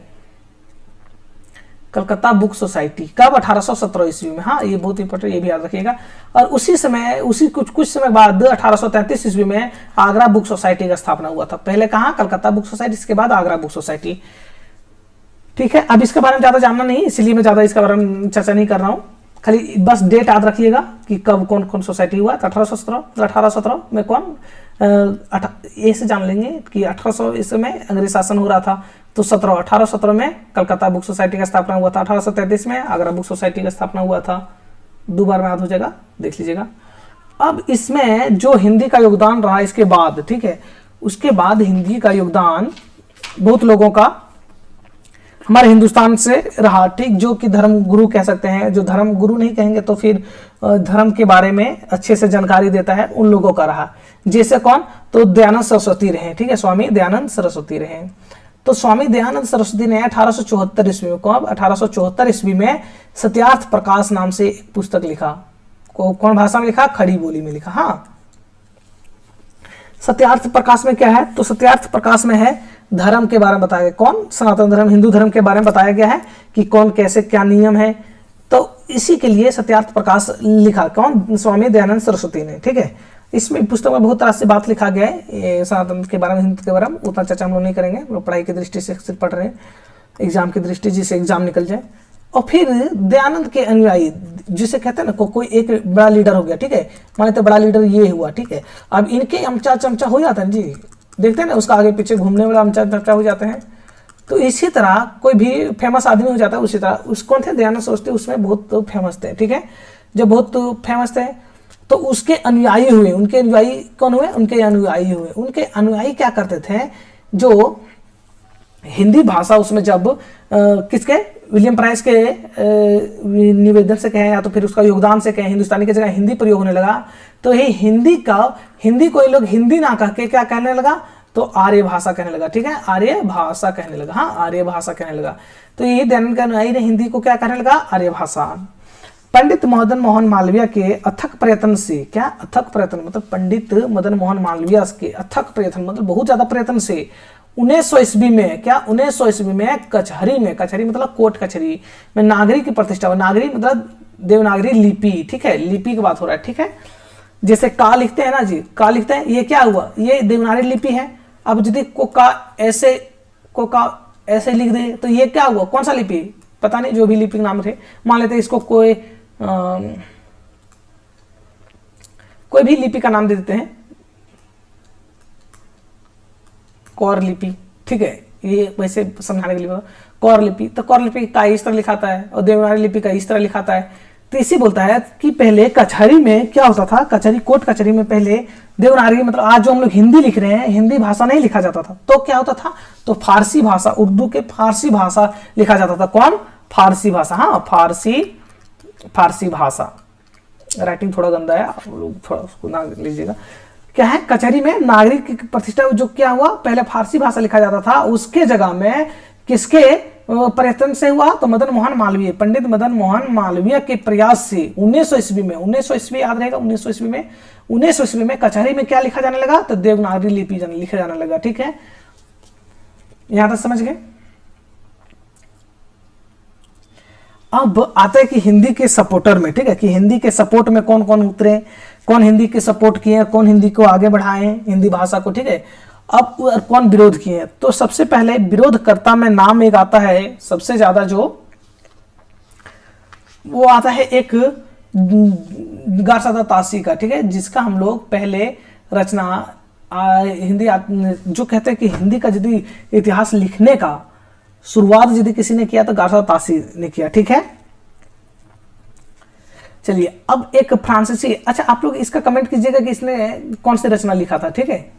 Calcutta book society कब? 1817 ईस्वी में। हाँ, ये बहुत इंपॉर्टेंट, ये भी याद रखिएगा। और उसी समय कुछ समय बाद 1833 ईस्वी में आगरा बुक सोसाइटी का स्थापना हुआ था। पहले कहाँ? कलकत्ता बुक सोसाइटी, इसके बाद आगरा बुक सोसाइटी, ठीक है। अब इसके बारे में ज्यादा जानना नहीं, इसलिए मैं ज्यादा इसके बारे में चर्चा नहीं कर रहा हूँ। खाली बस डेट याद रखिएगा कि कब कौन कौन सोसाइटी हुआ। 1817 में कौन ये से जान लेंगे कि 1800 इस समय अंग्रेज शासन हो रहा था। तो 1817 में कलकत्ता बुक सोसाइटी का स्थापना हुआ था। 1833 में आगरा बुक सोसाइटी का स्थापना हुआ था। 2 बार में याद हो जाएगा, देख लीजिएगा। अब इसमें जो हिंदी का योगदान रहा इसके बाद, ठीक है, उसके बाद हिंदी का योगदान बहुत लोगों का हमारे हिंदुस्तान से रहा, ठीक, जो कि धर्म गुरु कह सकते हैं। जो धर्म गुरु नहीं कहेंगे तो फिर धर्म के बारे में अच्छे से जानकारी देता है, उन लोगों का रहा। जैसे कौन? तो दयानंद सरस्वती रहे, ठीक है, स्वामी दयानंद सरस्वती रहे। तो स्वामी दयानंद सरस्वती ने 1874 ईस्वी में, कब? 1874 ईस्वी में सत्यार्थ प्रकाश नाम से एक पुस्तक लिखा। कौन भाषा में लिखा? खड़ी बोली में लिखा। हाँ, सत्यार्थ प्रकाश में क्या है? तो सत्यार्थ प्रकाश में है धर्म के बारे में बताया गया। कौन? सनातन धर्म, हिंदू धर्म के बारे में बताया गया है कि कौन कैसे क्या नियम है। तो इसी के लिए सत्यार्थ प्रकाश लिखा। कौन? स्वामी दयानंद सरस्वती ने, ठीक है। इसमें पुस्तक में बहुत तरह से बात लिखा गया है सनातन के बारे में, हिंदू के बारे में। उतना चर्चा हम लोग नहीं करेंगे, लोग पढ़ाई की दृष्टि से सिर्फ पढ़ रहे हैं, एग्जाम की दृष्टि, जिससे एग्जाम निकल जाए। और फिर दयानंद के अनुयायी, जिसे कहते हैं ना, कोई एक बड़ा लीडर हो गया, ठीक है, माने तो बड़ा लीडर ये हुआ, ठीक है। अब इनके अमचा चमचा हो जाते हैं जी, देखते हैं ना, उसका आगे पीछे घूमने वाला अमचा चमचा हो जाते हैं। तो इसी तरह कोई भी फेमस आदमी हो जाता है, उसी तरह उस कौन थे? दयानंद सरस्वती उसमें बहुत फेमस थे, ठीक है। जब बहुत फेमस थे तो उसके अनुयायी हुए। उनके अनुयायी कौन हुए? उनके अनुयायी हुए। उनके अनुयायी क्या करते थे? जो हिंदी भाषा उसमें जब किसके? विलियम प्राइस के निवेदन से कहें या तो फिर उसका योगदान से कहें, हिंदुस्तानी की जगह हिंदी प्रयोग होने लगा। तो ये हिंदी को लोग हिंदी ना कह के क्या कहने लगा? तो आर्य भाषा कहने लगा, ठीक है, आर्य भाषा कहने लगा। हाँ, आर्य भाषा कहने लगा। तो यही दयानंद के अनुयायी ने हिंदी को क्या कहने लगा? आर्य भाषा। पंडित मदन मोहन मालवीय के अथक प्रयत्न से, क्या अथक प्रयत्न मतलब पंडित मदन मोहन मालवीय के अथक प्रयत्न मतलब बहुत ज्यादा प्रयत्न से 1900 ईस्वी में, क्या 1900 ईस्वी में कचहरी में, कचहरी मतलब कोर्ट कचहरी में नागरी की प्रतिष्ठा हुई। नागरी मतलब देवनागरी लिपि, ठीक है, लिपि की बात हो रहा है, ठीक है। जैसे का लिखते हैं ना जी, का लिखते हैं, ये क्या हुआ? ये देवनागरी लिपि है। अब यदि को का ऐसे लिख दे तो ये क्या हुआ? कौन सा लिपि? पता नहीं, जो भी लिपि के नाम थे। मान लेते इसको कोई भी लिपि का नाम दे देते हैं, कौर लिपि, ठीक है, ये वैसे समझाने के लिए कौर लिपि। तो कौर लिपि का इस तरह लिखाता है और देवनागरी लिपि का इस तरह लिखाता है। तो इसी बोलता है कि पहले कचहरी में क्या होता था? कचहरी कोर्ट कचहरी में पहले देवनागरी मतलब आज जो हम लोग हिंदी लिख रहे हैं, हिंदी भाषा नहीं लिखा जाता था। तो क्या होता था? तो फारसी भाषा, उर्दू के फारसी भाषा लिखा जाता था। कौन? फारसी भाषा। हाँ, फारसी भाषा। राइटिंग थोड़ा गंदा है, आप लोग थोड़ा उसको ना लीजिएगा। क्या है, कचहरी में नागरिक की प्रतिष्ठा, जो क्या हुआ, पहले फारसी भाषा लिखा जाता था, उसके जगह में किसके प्रयत्न से हुआ, तो मदन मोहन मालवीय, पंडित मदन मोहन मालवीय के प्रयास से 1900 ईस्वी में, 1900 ईस्वी याद रहेगा, 1900 ईस्वी में, 1900 ईस्वी में कचहरी में क्या लिखा जाने लगा, तो देवनागरी लिपि लिखा जाने लगा। ठीक है, यहां तक समझ गए। अब आता है कि हिंदी के सपोर्टर में, ठीक है, कि हिंदी के सपोर्ट में कौन कौन उतरे, कौन हिंदी के सपोर्ट किए, कौन हिंदी को आगे बढ़ाए, हिंदी भाषा को। ठीक है, अब कौन विरोध किए, तो सबसे पहले विरोधकर्ता में नाम एक आता है सबसे ज्यादा, जो वो आता है एक गारसादा तासी का। ठीक है, जिसका हम लोग पहले रचना हिंदी जो कहते हैं कि हिंदी का यदि इतिहास लिखने का शुरुआत यदि किसी ने किया तो गारसादा तासी ने किया। ठीक है, चलिए अब एक फ्रांसीसी, अच्छा आप लोग इसका कमेंट कीजिएगा कि इसने कौन सी रचना लिखा था। ठीक है,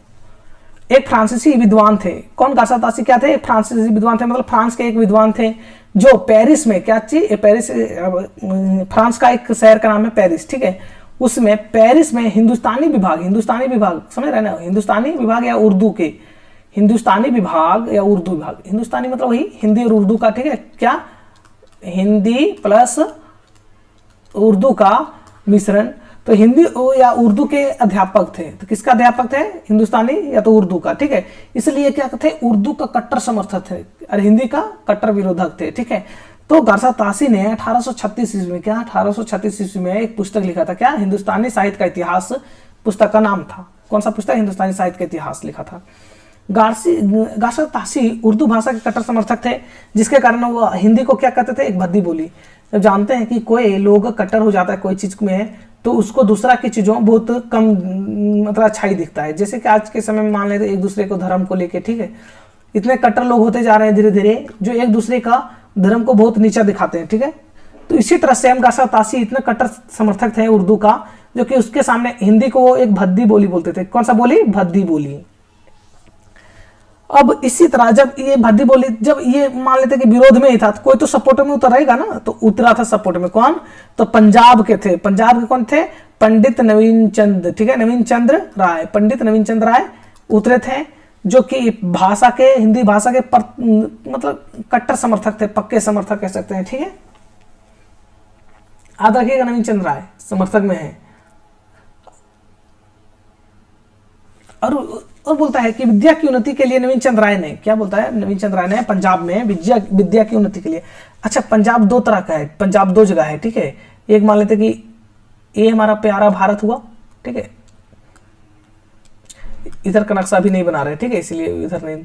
एक फ्रांसीसी विद्वान थे, कौन, गारसादा तासी क्या थे, एक फ्रांसीसी विद्वान थे, मतलब फ्रांस के एक विद्वान थे, जो पेरिस में, क्या चीज, पेरिस फ्रांस का एक शहर का नाम है पेरिस। ठीक है, उसमें पेरिस में हिंदुस्तानी विभाग समझ रहे ना, हिंदुस्तानी विभाग या उर्दू के, हिंदुस्तानी विभाग या उर्दू विभाग, हिंदुस्तानी मतलब वही हिंदी और उर्दू का। ठीक है, क्या, हिंदी प्लस उर्दू का मिश्रण, तो हिंदी या उर्दू के अध्यापक थे, तो किसका अध्यापक थे, हिंदुस्तानी या तो उर्दू का। ठीक है, इसलिए क्या थे, उर्दू का कट्टर समर्थक थे और हिंदी का कट्टर विरोधक थे। ठीक है, तो गारसादा तासी ने 1836 ईस्वी में, क्या 1836 ईस्वी में एक पुस्तक लिखा था, क्या, हिंदुस्तानी साहित्य का इतिहास, पुस्तक का नाम था, कौन सा पुस्तक, हिंदुस्तानी साहित्य का इतिहास लिखा था। गारसादा तासी उर्दू भाषा के कट्टर समर्थक थे, जिसके कारण वो हिंदी को क्या कहते थे, एक भद्दी बोली। जब जानते हैं कि कोई लोग कट्टर हो जाता है कोई चीज में, तो उसको दूसरा की चीजों बहुत कम मतलब अच्छाई दिखता है। जैसे कि आज के समय में मान लेते एक दूसरे को धर्म को लेके, ठीक है, इतने कट्टर लोग होते जा रहे हैं धीरे धीरे, जो एक दूसरे का धर्म को बहुत नीचा दिखाते हैं। ठीक है, तो इसी तरह से हम गारसादा तासी इतने कट्टर समर्थक थे उर्दू का, जो कि उसके सामने हिंदी को वो एक भद्दी बोली बोलते थे। कौन सा बोली, भद्दी बोली। अब इसी तरह जब ये भद्दी बोली, जब ये मान लेते कि विरोध में ही था, तो कोई तो सपोर्ट में उतर रहेगा ना, तो उतरा था सपोर्ट में कौन, तो पंजाब के थे, पंजाब के कौन थे, पंडित नवीन चंद्र। ठीक है, नवीन चंद्र राय, पंडित नवीन चंद्र राय उतरे थे, जो कि भाषा के, हिंदी भाषा के मतलब कट्टर समर्थक थे, पक्के समर्थक कह सकते हैं। ठीक है, याद रखिएगा, नवीन चंद्र राय समर्थक में है। और बोलता है कि विद्या की उन्नति के लिए नवीन चंद्र राय ने, क्या बोलता है, नवीन चंद्र राय ने पंजाब में विद्या की उन्नति के लिए। अच्छा, पंजाब दो तरह का है, पंजाब दो जगह है। ठीक है, एक मान लेते कि ये हमारा प्यारा भारत हुआ। ठीक है, इधर का नक्शा भी नहीं बना रहे, ठीक है, इसलिए इधर नहीं।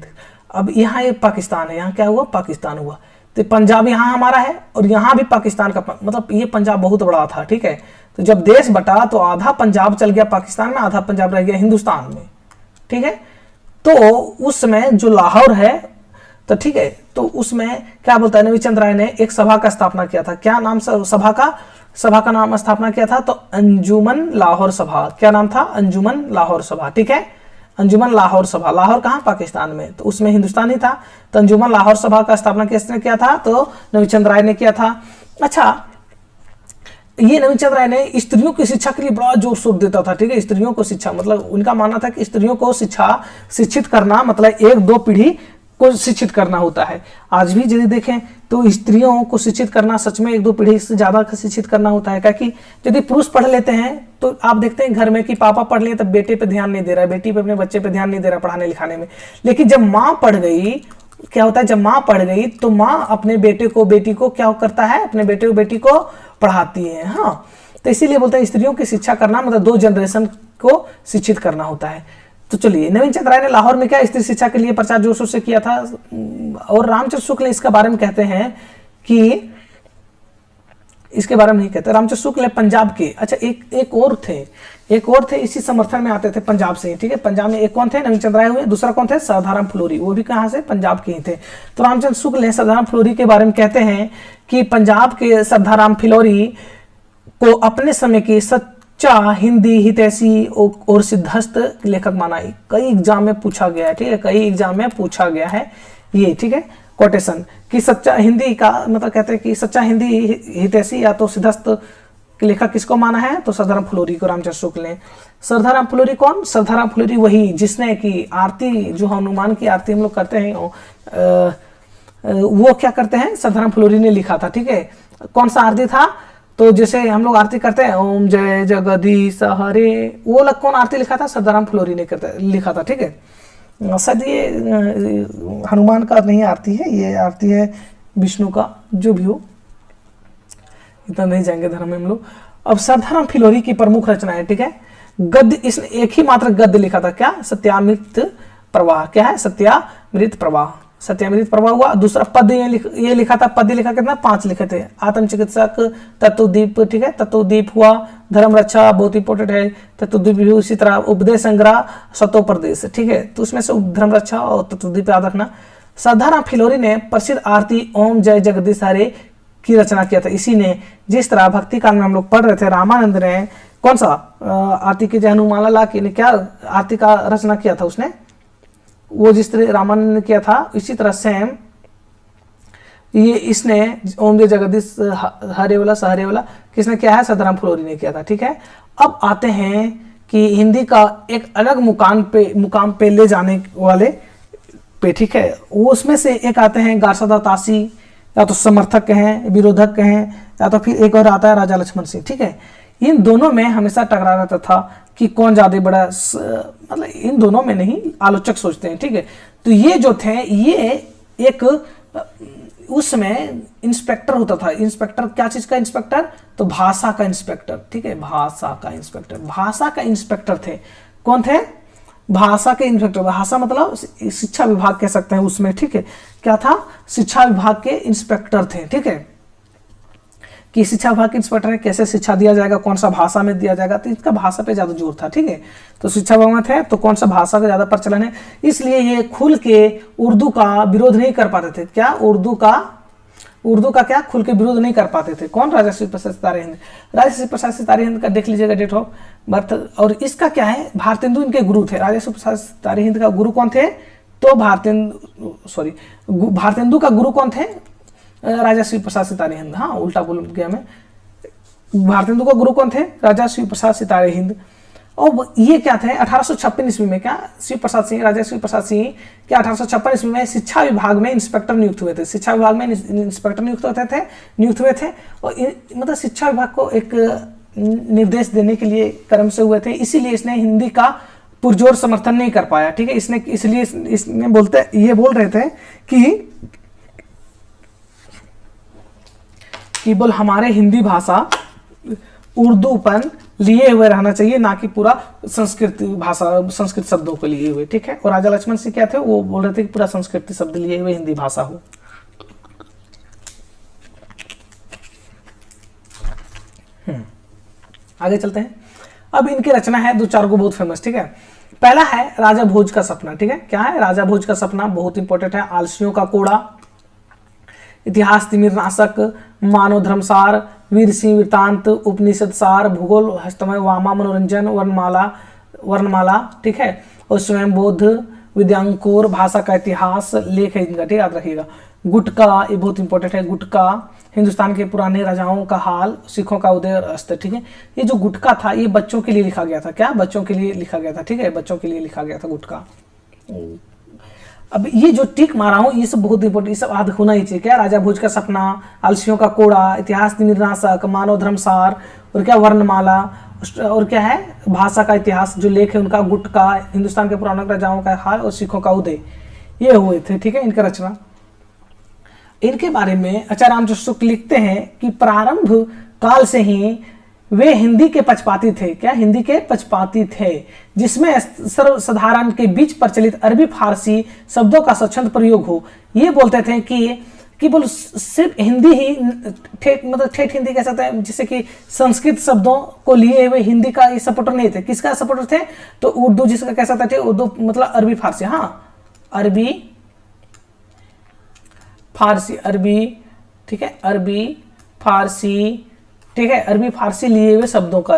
अब यहाँ ये पाकिस्तान है, यहाँ क्या हुआ, पाकिस्तान हुआ, तो पंजाब यहाँ हमारा है और यहाँ भी पाकिस्तान का, मतलब ये पंजाब बहुत बड़ा था। ठीक है, तो जब देश बटा तो आधा पंजाब चल गया पाकिस्तान में, आधा पंजाब रह गया हिंदुस्तान में। ठीक है, तो उस समय जो लाहौर है, तो ठीक है, तो उसमें क्या बोलता है, नवीन चंद्र राय ने एक सभा का स्थापना किया था। क्या नाम सभा का नाम स्थापना किया था, तो अंजुमन लाहौर सभा। क्या नाम था, अंजुमन लाहौर सभा। ठीक है, अंजुमन लाहौर सभा, लाहौर कहाँ, पाकिस्तान में, तो उसमें हिंदुस्तान ही था, तो अंजुमन लाहौर सभा का स्थापना किसने किया था, तो नवीन चंद्र राय ने किया था। अच्छा, ये नवीन चंद्र राय ने स्त्रियों की शिक्षा के लिए बड़ा जोर शोर देता था। ठीक है, स्त्रियों को शिक्षा, मतलब उनका मानना था कि स्त्रियों को शिक्षित करना मतलब एक दो पीढ़ी को शिक्षित करना होता है। आज भी यदि देखें तो स्त्रियों को शिक्षित करना सच में एक दो पीढ़ी से ज्यादा शिक्षित करना होता है, क्योंकि यदि पुरुष पढ़ लेते हैं तो आप देखते हैं घर में कि पापा पढ़ लिए, तब बेटे पे ध्यान नहीं दे रहा है, बेटी पे, अपने बच्चे पे ध्यान नहीं दे रहा पढ़ाने लिखाने में। लेकिन जब माँ पढ़ गई, क्या होता है, जब माँ पढ़ गई तो माँ अपने बेटे को, बेटी को क्या करता है, अपने बेटे को, बेटी को पढ़ाती है। हाँ, तो इसीलिए बोलते हैं स्त्रियों की शिक्षा करना मतलब दो जनरेशन को शिक्षित करना होता है। तो चलिए, नवीन चंद्र राय ने लाहौर में क्या स्त्री शिक्षा के लिए प्रचार जोर शोर से किया था। और रामचंद्र शुक्ल इसके बारे में कहते हैं कि, इसके बारे में नहीं कहते, रामचंद्र शुक्ल पंजाब के। अच्छा, एक और थे इसी समर्थन में आते थे पंजाब से। ठीक है, पंजाब में एक कौन थे, नवीन चंद्र राय हुए, दूसरा कौन थे, सरदाराम फ्लोरी, वो भी कहाँ से, पंजाब के ही थे। तो रामचंद्र शुक्ल ने सरदाराम फ्लोरी के बारे में कहते हैं कि पंजाब के सरदाराम फ्लोरी को अपने समय की सच्चा हिंदी हितैषी और सिद्धहस्त लेखक माना। कई एग्जाम में पूछा गया है। ठीक है, कई एग्जाम में पूछा गया है ये। ठीक है, कोटेशन कि सच्चा हिंदी का मतलब कहते हैं कि सच्चा हिंदी हितैषी या तो सिद्धहस्त कि लेखक किसको माना है, तो सरदाराम फुलोरी को, रामचंद्र शुक्ल ने। सरदाराम फुलोरी कौन? सरदाराम फुलोरी वही जिसने कि आरती, जो हनुमान की आरती हम लोग करते हैं, वो क्या करते हैं, सरदाराम फुलोरी ने लिखा था। ठीक है, कौन सा आरती था, तो जैसे हम लोग आरती करते हैं ओम जय जगदीश हरे, वो लग कौन आरती लिखा था, सरदाराम फुलोरी ने लिखा था। ठीक है, शायद ये हनुमान का नहीं आरती है, ये आरती है विष्णु का, जो भी हो, इतना नहीं जाएंगे धर्म में हम लोग। अब सरदाराम फुलोरी की प्रमुख रचना है, ठीक है, गद्य, इसने एक ही मात्र गद्य लिखा था, क्या, सत्यामृत प्रवाह। क्या है, सत्यामृत प्रवाह, सत्यामृत प्रवाह हुआ। दूसरा पद ये लिखा था, पद लिखा कितना, 5 लिखे थे, आत्मचिकित्सक, तत्वदीप, ठीक है, तत्वदीप हुआ, धर्म रक्षा बहुत इंपॉर्टेंट है, तत्वदीप भी, उसी तरह उपदेश संग्रह, सतोपदेश, ठीक है, तो उसमें से धर्म रक्षा और तत्वदीप याद रखना। सरदाराम फुलोरी ने प्रसिद्ध आरती ओम जय जगदीश हरे की रचना किया था। इसी ने, जिस तरह भक्ति काल में हम लोग पढ़ रहे थे, रामानंद ने कौन सा आरती की जय हनुमाला ला के, क्या आरती का रचना किया था उसने, वो जिस तरह रामानंद ने किया था, इसी तरह सेम ये इसने ओम जय जगदीश हरे वाला सहरे वाला किसने किया है, सरदाराम फुलोरी ने किया था। ठीक है, अब आते हैं कि हिंदी का एक अलग मुकाम पे ले जाने वाले पे, ठीक है, वो उसमें से एक आते हैं गारसादा तासी, या तो समर्थक कहें, विरोधक कहें, या तो फिर एक और आता है राजा लक्ष्मण सिंह। ठीक है, इन दोनों में हमेशा टकरा रहता था कि कौन ज्यादा बड़ा, मतलब इन दोनों में नहीं, आलोचक सोचते हैं। ठीक है, तो ये जो थे, ये एक उसमें इंस्पेक्टर होता था। इंस्पेक्टर क्या चीज का इंस्पेक्टर, तो भाषा का इंस्पेक्टर। ठीक है, भाषा का इंस्पेक्टर, भाषा का इंस्पेक्टर थे। कौन थे, भाषा के इंस्पेक्टर। भाषा मतलब शिक्षा विभाग कह सकते हैं उसमें। ठीक है, क्या था, शिक्षा विभाग के इंस्पेक्टर थे। ठीक है, कि शिक्षा विभाग के इंस्पेक्टर है, कैसे शिक्षा दिया जाएगा, कौन सा भाषा में दिया जाएगा, तो इसका भाषा पे ज्यादा जोर था। ठीक है, तो शिक्षा विभाग में थे, तो कौन सा भाषा का ज्यादा प्रचलन है, इसलिए ये खुल के उर्दू का विरोध नहीं कर पाते थे। क्या, उर्दू का क्या खुल के विरोध नहीं कर पाते थे। कौन, राजा श्री प्रसाद सितारे हिंद। राजा श्री प्रसाद सितारे हिंद का देख लीजिएगा डेट ऑफ बर्थ, और इसका क्या है, भारतेंदु इनके गुरु थे। राजा श्री प्रसाद सितारे हिंद का गुरु कौन थे, तो भारतेंदु का गुरु कौन थे, राजा श्री प्रसाद सितारे हिंद। हाँ, उल्टा बोल गया मैं, भारतेंदु का गुरु कौन थे, राजा श्री प्रसाद सितारे हिंद। और ये क्या थे, 1856 ईस्वी में, क्या, श्री प्रसाद सिंह, राजा श्री प्रसाद सिंह क्या 1856 ईस्वी में शिक्षा विभाग में इंस्पेक्टर नियुक्त हुए थे। शिक्षा विभाग में इंस्पेक्टर नियुक्त हुए थे, और मतलब शिक्षा विभाग को एक निर्देश देने के लिए क्रम से हुए थे। इसीलिए इसने हिंदी का पुरजोर समर्थन नहीं कर पाया। ठीक है, इसलिए ये बोल रहे थे कि केवल हमारे हिंदी भाषा उर्दूपन लिए हुए रहना चाहिए, ना कि पूरा संस्कृत भाषा, संस्कृत शब्दों को लिए हुए। ठीक है, और राजा लक्ष्मण सिंह क्या थे, वो बोल रहे थे कि पूरा संस्कृत शब्द लिए हुए हिंदी भाषा हो। आगे चलते हैं। अब इनकी रचना है 2-4 को बहुत फेमस। ठीक है, पहला है राजा भोज का सपना। ठीक है, क्या है, राजा भोज का सपना बहुत इंपॉर्टेंट है। आलसियों का कोड़ा, इतिहास तिमिर नाशक, मानव धर्मसार, वीर सिंह वृतांत, उपनिषद सार, भूगोल हस्तमय, वामा मनोरंजन, वर्णमाला। ठीक है, और स्वयं बोध, विद्यांकुर, भाषा का इतिहास, लेख है इनका। ठीक, याद रखिएगा। गुटका, ये बहुत इंपॉर्टेंट है। गुटका, हिंदुस्तान के पुराने राजाओं का हाल, सिखों का उदय और अस्त। ठीक है, ये जो गुटका था, ये बच्चों के लिए लिखा गया था। क्या, बच्चों के लिए लिखा गया था। ठीक है, बच्चों के लिए लिखा गया था गुटका। अब ये जो टिक मारा हूं, ये सब बहुत इंपॉर्टेंट, ये सब याद होना ही चाहिए। क्या, राजा भोज का सपना, आलसियों का कोड़ा, इतिहास निर्नाशक, मानव धर्मसार, और क्या, वर्णमाला, और क्या है, भाषा का इतिहास, जो लेख है उनका, गुटका, हिंदुस्तान के पुराने राजाओं का हाल और सिखों का उदय, ये हुए थे। ठीक है, इनका रचना। इनके बारे में आचार्य रामचंद्र शुक्ल लिखते हैं कि प्रारंभ काल से ही वे हिंदी के पक्षपाती थे। क्या, हिंदी के पक्षपाती थे, जिसमें सर्वसाधारण के बीच प्रचलित अरबी फारसी शब्दों का स्वच्छंद प्रयोग हो। ये बोलते थे कि बोल सिर्फ हिंदी ही मतलब ठेठ हिंदी कह सकते हैं, जैसे कि संस्कृत शब्दों को लिए हुए हिंदी का ये सपोर्टर नहीं थे। किसका सपोर्टर थे, तो उर्दू जिसका कह सकते थे, उर्दू मतलब अरबी फारसी। हाँ, अरबी फारसी, ठीक है, अरबी फारसी। ठीक है, अरबी फारसी लिए हुए शब्दों का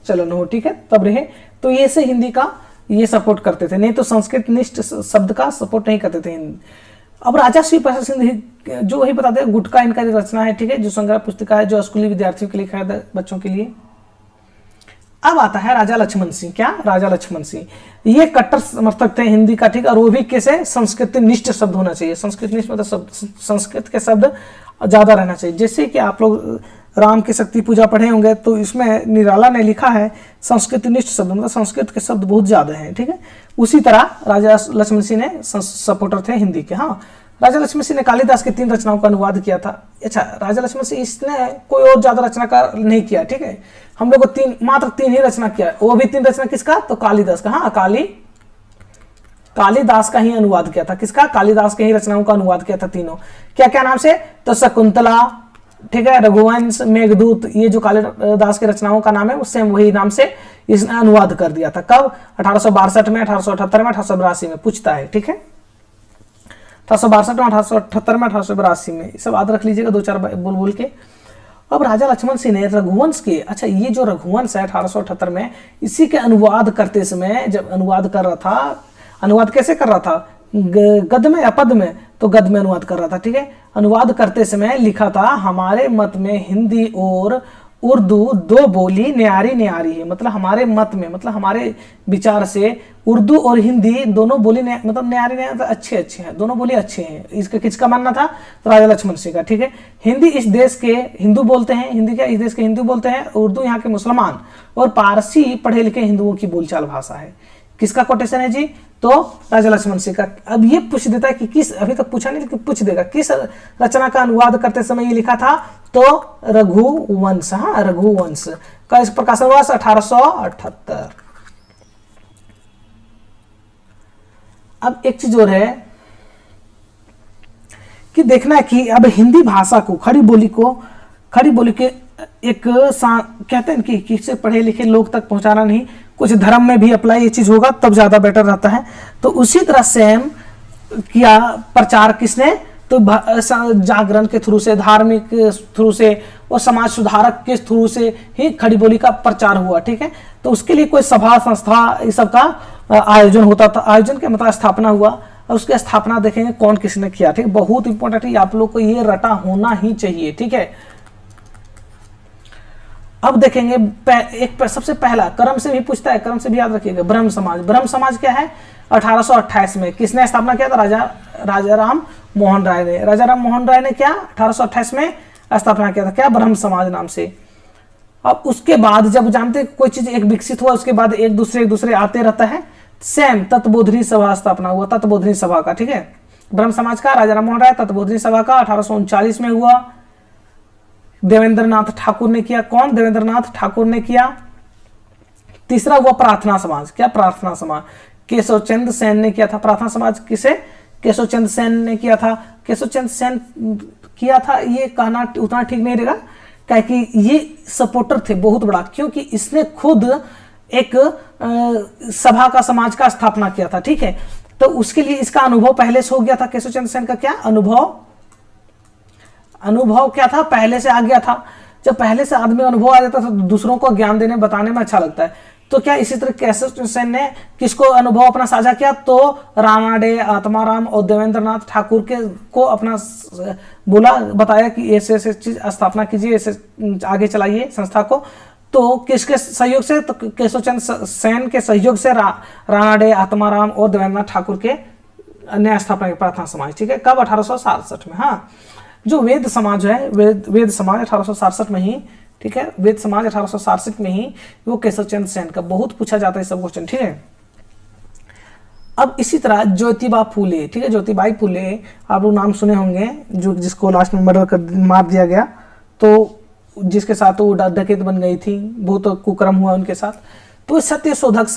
चलन हो। ठीक है, तब रहे, तो ये से हिंदी का ये सपोर्ट करते थे, नहीं तो संस्कृत निष्ठ शब्द का सपोर्ट नहीं करते थे। अब राजा श्री प्रसाद सिंह जो वही बता दें, गुटका इनका रचना है, ठीक है, जो संग्रह पुस्तिका है, जो स्कूली विद्यार्थियों के लिए लिखा है, बच्चों के लिए। अब आता है राजा लक्ष्मण सिंह। क्या? राजा लक्ष्मण सिंह, ये कट्टर समर्थक थे हिंदी का, ठीक, और वो भी कैसे? संस्कृत निष्ठ शब्द होना चाहिए। संस्कृत निष्ठ मतलब संस्कृत के शब्द ज्यादा रहना चाहिए। जैसे कि आप लोग राम की शक्ति पूजा पढ़े होंगे, तो इसमें निराला ने लिखा है संस्कृत निष्ठ शब्द, मतलब संस्कृत के शब्द बहुत ज्यादा हैं, ठीक है। उसी तरह राजा लक्ष्मण सिंह ने सपोर्टर थे हिंदी के। हाँ, राजा लक्ष्मण सिंह ने कालिदास की 3 रचनाओं का अनुवाद किया था। अच्छा, राजा लक्ष्मण सिंह इसने कोई और ज्यादा रचना का नहीं किया, ठीक है। हम लोग को मात्र 3 ही रचना किया, वो भी 3 रचना किसका? तो कालिदास का। हाँ, कालिदास का ही अनुवाद किया था। किसका? कालिदास के ही रचनाओं का अनुवाद किया था तीनों। क्या क्या नाम से? तो शकुंतला, ठीक है, रघुवंश, मेघदूत, ये जो कालिदास की रचनाओं का नाम है, उससे वही नाम से इसने अनुवाद कर दिया था। कब? 1862 में, 1878 में, 1882 में पूछता है, ठीक है। 1862 में, 1878 में, 1882 में, सब याद रख लीजिएगा 2-4 बोल बोल के। अब राजा लक्ष्मण सिंह ने रघुवंश के, अच्छा ये जो रघुवंश है 1878 में, इसी के अनुवाद करते समय, जब अनुवाद कर रहा था, अनुवाद कैसे कर रहा था? गद्य में या पद में? तो गद्य में अनुवाद कर रहा था, ठीक है। अनुवाद करते समय लिखा था, हमारे मत में हिंदी और उर्दू 2 बोली न्यारी न्यारी है। मतलब हमारे मत में, मतलब हमारे विचार से उर्दू और हिंदी दोनों बोली मतलब न्यारी न्यारी, मतलब अच्छे हैं, दोनों बोली अच्छे हैं। इसका किसका मानना था? तो राजा लक्ष्मण सिंह का, ठीक है। हिंदी इस देश के हिंदू बोलते हैं, हिंदी क्या इस देश के हिंदू बोलते हैं, उर्दू यहाँ के मुसलमान, और पारसी पढ़े लिखे हिंदुओं की बोलचाल भाषा है। किसका कोटेशन है जी? तो राजा लक्ष्मण सिंह का। अब ये पूछ देता है कि किस, अभी तक पूछा नहीं लेकिन पूछ देगा, किस रचना का अनुवाद करते समय ये लिखा था? तो रघुवंश। हाँ, रघुवंश का इस प्रकाशन हुआ 1878। अब एक चीज और है कि देखना है कि अब हिंदी भाषा को, खड़ी बोली के एक कहते हैं कि किसी पढ़े लिखे लोग तक पहुंचाना नहीं, कुछ धर्म में भी अप्लाई ये चीज होगा तब ज्यादा बेटर रहता है। तो उसी तरह सेम किया प्रचार किसने? तो जागरण के थ्रू से, धार्मिक थ्रू से और समाज सुधारक के थ्रू से ही खड़ी बोली का प्रचार हुआ, ठीक है। तो उसके लिए कोई सभा संस्था इस सब का आयोजन होता था। आयोजन के मतलब स्थापना हुआ, और उसकी स्थापना देखेंगे कौन किसने किया, ठीक। बहुत इंपॉर्टेंट है, आप लोग को ये रटा होना ही चाहिए, ठीक है। अब देखेंगे सबसे पहला क्रम से भी पूछता है, क्रम से भी याद रखिएगा। ब्रह्म समाज। ब्रह्म समाज क्या है? 1828 में किसने स्थापना किया था? राजा राम मोहन राय ने। राजा राम मोहन राय ने क्या 1828 में स्थापना किया था? क्या? ब्रह्म समाज नाम से। अब उसके बाद जब जानते कोई चीज एक विकसित हुआ, उसके बाद एक दूसरे आते रहता है। सेम तत्बोधनी सभा स्थापना हुआ, तत्बोधनी सभा का, ठीक है। ब्रह्म समाज का राजा राम मोहन राय, तत्बोधनी सभा का 1839 में हुआ। देवेंद्रनाथ ठाकुर ने किया। कौन? देवेंद्रनाथ ठाकुर ने किया। तीसरा हुआ प्रार्थना समाज। क्या? प्रार्थना समाज केशव चंद सेन ने किया था। प्रार्थना समाज किसे? केशव चंद सेन ने किया था। केशव चंद सेन किया था, ये कहना उतना ठीक नहीं रहेगा, क्या कि ये सपोर्टर थे बहुत बड़ा, क्योंकि इसने खुद एक सभा का, समाज का स्थापना किया था, ठीक है। तो उसके लिए इसका अनुभव पहले से हो गया था। केशव चंद्र सेन का क्या अनुभव क्या था? पहले से आ गया था। जब पहले से आदमी अनुभव आ जाता था तो दूसरों को ज्ञान देने बताने में अच्छा लगता है। तो क्या इसी तरह केशव चंद्र सेन ने किसको अनुभव अपना साझा किया? तो रानाडे, आत्माराम और देवेंद्रनाथ ठाकुर के को अपना बोला, बताया कि ऐसे ऐसे चीज स्थापना कीजिए, ऐसे आगे चलाइए संस्था को। तो किसके सहयोग से? तो केशव चंद्र सेन के सहयोग से रानाडे, आत्माराम और देवेंद्रनाथ ठाकुर के नया स्थापना की प्रार्थना समाज, ठीक है। कब? 1867 में। हाँ, जो वेद समाज है, वेद समाज 1867 में ही, ठीक है। वेद समाज 1867 में ही वो केशव चंद्र सेन का बहुत पूछा जाता है सब क्वेश्चन, ठीक है। अब इसी तरह ज्योतिबा फूले, ठीक है। ज्योतिबाई फूले आप लोग नाम सुने होंगे, जो जिसको लास्ट में मर्डर कर मार दिया गया, तो जिसके साथ वो डकैत बन गई थी, बहुत कुकर्म हुआ उनके साथ। तो सत्यशोधक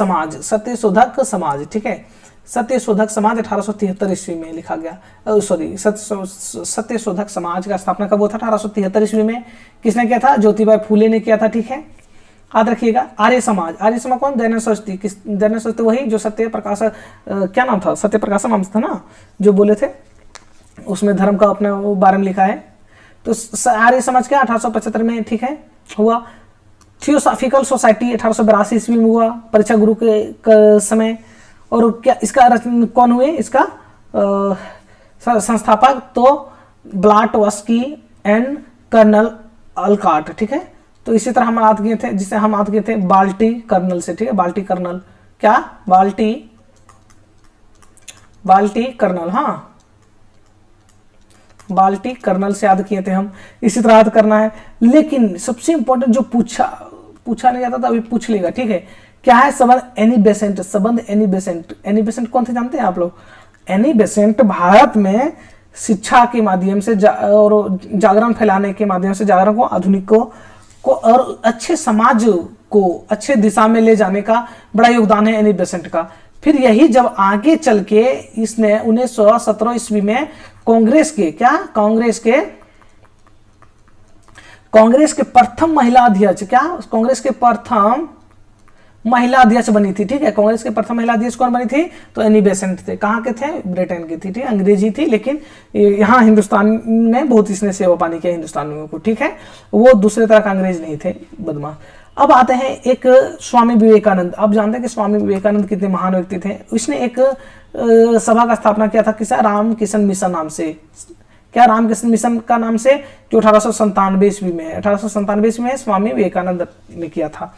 समाज, ठीक है। सत्यशोधक समाज 1873 ईस्वी में लिखा गया। सॉरी, सत्यशोधक समाज का स्थापना कब हुआ था? 1873 ईस्वी में। किसने किया था? ज्योतिबाई फूले ने किया था, ठीक है। याद रखिएगा। आर्य समाज कौन? दयानंद सरस्वती। दयानंद सरस्वती वही जो सत्य प्रकाश, क्या नाम था? सत्य प्रकाश नाम था ना, जो बोले थे, उसमें धर्म का अपने बारे में लिखा है। तो आर्य समाज क्या 1875 में, ठीक है, हुआ। थियोसॉफिकल सोसाइटी 1882 ईस्वी में हुआ, परीक्षा गुरु के समय। और क्या इसका कौन हुए? इसका संस्थापक तो ब्लाटवस्की एंड कर्नल अलकाट, ठीक है। तो इसी तरह हम याद किए थे, जिसे हम याद किए थे बाल्टी कर्नल से, ठीक है, बाल्टी कर्नल, क्या बाल्टी कर्नल, हाँ बाल्टी कर्नल से याद किए थे हम। इसी तरह याद करना है। लेकिन सबसे इंपॉर्टेंट जो पूछा नहीं जाता था, अभी पूछ लेगा, ठीक है। क्या है संबंध एनी बेसेंट, संबंध एनी बेसेंट। एनी बेसेंट कौन थे जानते हैं आप लोग? एनी बेसेंट भारत में शिक्षा के माध्यम से और जागरण फैलाने के माध्यम से जागरण को, आधुनिक को और अच्छे समाज को अच्छे दिशा में ले जाने का बड़ा योगदान है एनी बेसेंट का। फिर यही जब आगे चल के इसने 1917 ईस्वी में कांग्रेस के प्रथम महिला अध्यक्ष, क्या कांग्रेस के प्रथम महिला अध्यक्ष बनी थी, ठीक है। कांग्रेस के प्रथम महिला अध्यक्ष कौन बनी थी? तो एनी बेसेंट थे। कहाँ के थे? ब्रिटेन की थी, ठीक है, अंग्रेजी थी, लेकिन यहाँ हिंदुस्तान में बहुत इसने सेवा पानी किया हिंदुस्तानियों को, ठीक है। वो दूसरे तरह का अंग्रेज नहीं थे, बदमाश। अब आते हैं एक स्वामी विवेकानंद। आप जानते हैं कि स्वामी विवेकानंद कितने महान व्यक्ति थे। उसने एक सभा का स्थापना किया था, किसा? रामकृष्ण मिशन नाम से। क्या? रामकृष्ण मिशन का नाम से, जो 1897 ईस्वी में 1897 ईस्वी में स्वामी विवेकानंद ने किया था।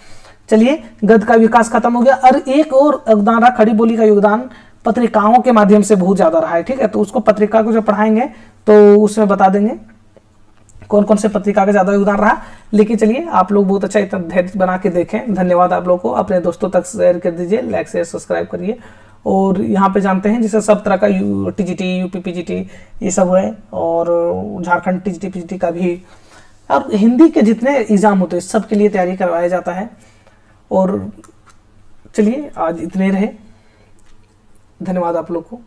चलिए, गद्य का विकास खत्म हो गया। और एक और योगदान रहा, खड़ी बोली का योगदान पत्रिकाओं के माध्यम से बहुत ज्यादा रहा है, ठीक है। तो उसको पत्रिका को जब पढ़ाएंगे तो उसमें बता देंगे कौन कौन से पत्रिका का ज्यादा योगदान रहा। लेकिन चलिए, आप लोग बहुत अच्छा इतना धैर्य बना के देखें। धन्यवाद आप लोग को। अपने दोस्तों तक शेयर कर दीजिए, लाइक शेयर सब्सक्राइब करिए। और यहाँ पे जानते हैं जैसे सब तरह का टीजीटी, यूपी पीजीटी ये सब है, और झारखंड टीजीटी पीजीटी का भी, अब हिंदी के जितने एग्जाम होते हैं सब के लिए तैयारी करवाया जाता है। और चलिए, आज इतने रहे। धन्यवाद आप लोग को।